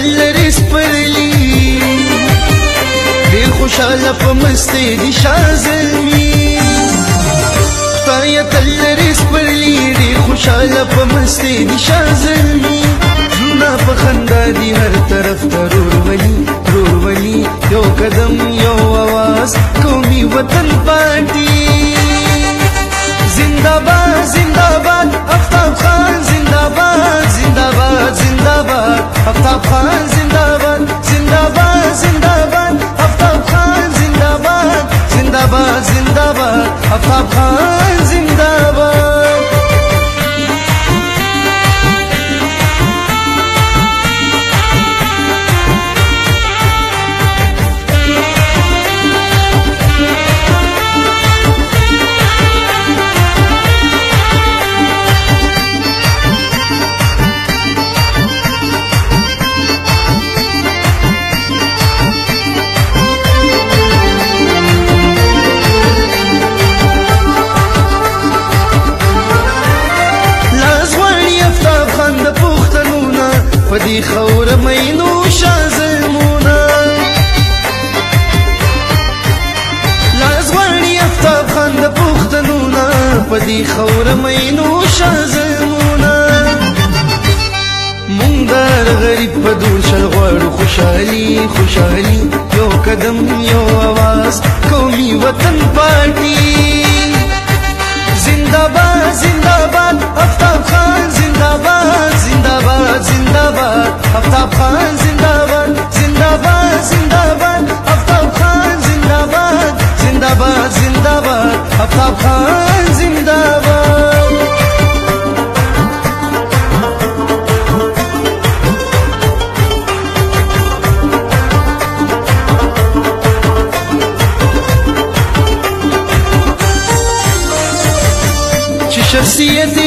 تلری سپرلی ډېر خوشاله په مستۍ دي شاه زلمي خدایه تلری سپرلی ډېر خوشاله په مستۍ دي شاه زلمي زړونه په خندا دي هر طرف ته رورولي یو قدم یو آواز قومي وطن پارټي زنده‌باد زنده‌باد آفتاب خان زنده‌باد زنده‌باد زنده‌باد آفتاب خان زنده‌باد زنده‌باد زنده‌باد آفتاب خان زنده‌باد زنده‌باد زنده‌باد آفتاب خان زنده‌باد پدی خور مینو شاه زلمونه لاس غواړي آفتاب خان د پښتنونه پدی خور مینو شاه زلمونه مونږ در غریب په دور شل غواړو خوشحالي یو قدم یو آواز قومي وطن پارټي زنده‌باد زنده‌باد آفتاب خان زنده‌باد زنده‌باد زنده‌باد آفتاب خان زنده‌باد زنده‌باد زنده‌باد آفتاب خان زنده‌باد زنده‌باد زنده‌باد آفتاب خان زنده‌باد شخصیت